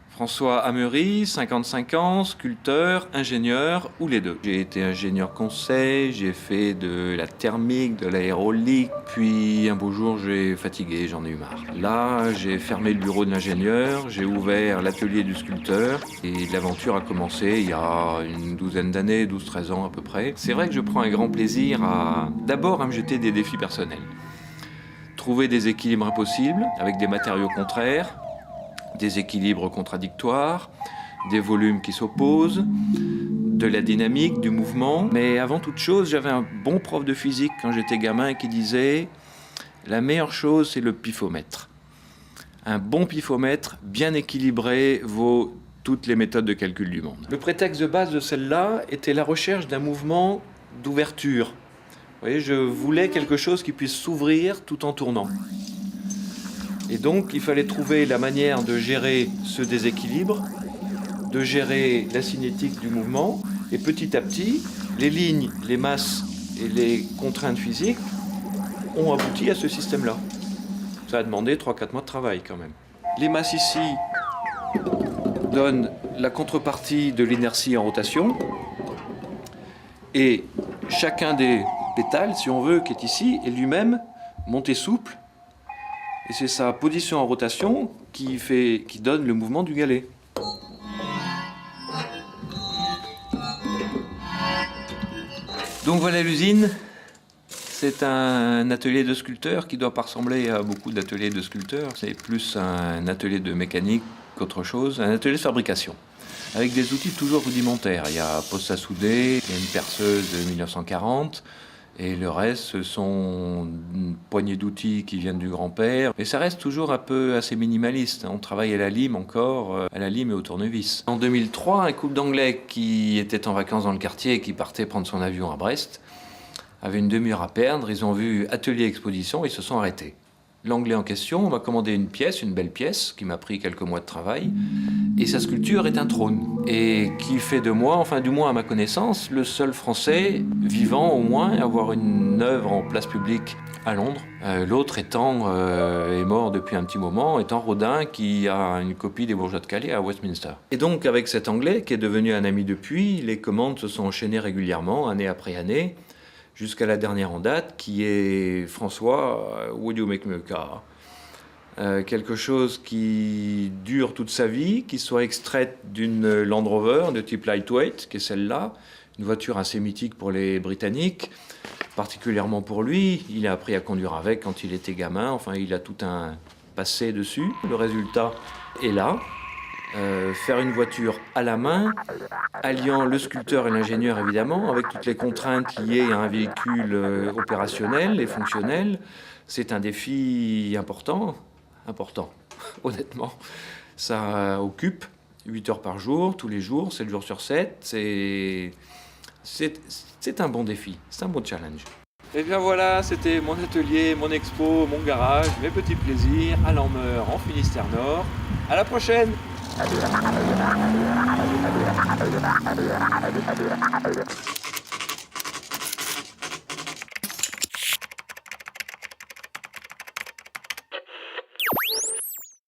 François Amery, 55 ans, sculpteur, ingénieur ou les deux. J'ai été ingénieur conseil, j'ai fait de la thermique, de l'aérolique, puis un beau jour j'ai fatigué, j'en ai eu marre. Là, j'ai fermé le bureau de l'ingénieur, j'ai ouvert l'atelier du sculpteur et l'aventure a commencé il y a une douzaine d'années, 12-13 ans à peu près. C'est vrai que je prends un grand plaisir d'abord à me jeter des défis personnels. Trouver des équilibres impossibles avec des matériaux contraires, des équilibres contradictoires, des volumes qui s'opposent, de la dynamique, du mouvement. Mais avant toute chose, j'avais un bon prof de physique quand j'étais gamin qui disait « La meilleure chose, c'est le pifomètre. Un bon pifomètre, bien équilibré, vaut toutes les méthodes de calcul du monde. » Le prétexte de base de celle-là était la recherche d'un mouvement d'ouverture. Vous voyez, je voulais quelque chose qui puisse s'ouvrir tout en tournant. Et donc, il fallait trouver la manière de gérer ce déséquilibre, de gérer la cinétique du mouvement, et petit à petit, les lignes, les masses et les contraintes physiques ont abouti à ce système-là. Ça a demandé 3-4 mois de travail quand même. Les masses ici donnent la contrepartie de l'inertie en rotation, et chacun des pétales, si on veut, qui est ici, est lui-même monté souple. Et c'est sa position en rotation qui donne le mouvement du galet. Donc voilà l'usine. C'est un atelier de sculpteur qui ne doit pas ressembler à beaucoup d'ateliers de sculpteurs. C'est plus un atelier de mécanique qu'autre chose, un atelier de fabrication. Avec des outils toujours rudimentaires. Il y a poste à souder, il y a une perceuse de 1940. Et le reste, ce sont une poignée d'outils qui viennent du grand-père. Mais ça reste toujours un peu assez minimaliste. On travaille à la lime encore, à la lime et au tournevis. En 2003, un couple d'Anglais qui était en vacances dans le quartier et qui partait prendre son avion à Brest avait une demi-heure à perdre. Ils ont vu atelier exposition et se sont arrêtés. L'Anglais en question m'a commandé une pièce, une belle pièce, qui m'a pris quelques mois de travail. Et sa sculpture est un trône. Et qui fait de moi, enfin du moins à ma connaissance, le seul Français vivant au moins à avoir une œuvre en place publique à Londres. L'autre est mort depuis un petit moment, étant Rodin qui a une copie des Bourgeois de Calais à Westminster. Et donc avec cet Anglais qui est devenu un ami depuis, les commandes se sont enchaînées régulièrement, année après année, jusqu'à la dernière en date, qui est François, Would You Make Me a Car? Quelque chose qui dure toute sa vie, qui soit extraite d'une Land Rover de type lightweight, qui est celle-là, une voiture assez mythique pour les Britanniques, particulièrement pour lui. Il a appris à conduire avec quand il était gamin, enfin il a tout un passé dessus. Le résultat est là. Faire une voiture à la main, alliant le sculpteur et l'ingénieur évidemment, avec toutes les contraintes liées à un véhicule opérationnel et fonctionnel, c'est un défi important, honnêtement. Ça occupe 8 heures par jour, tous les jours, 7 jours sur 7, c'est un bon défi, c'est un bon challenge. Et bien voilà, c'était mon atelier, mon expo, mon garage, mes petits plaisirs à Lanmeur en Finistère Nord. À la prochaine!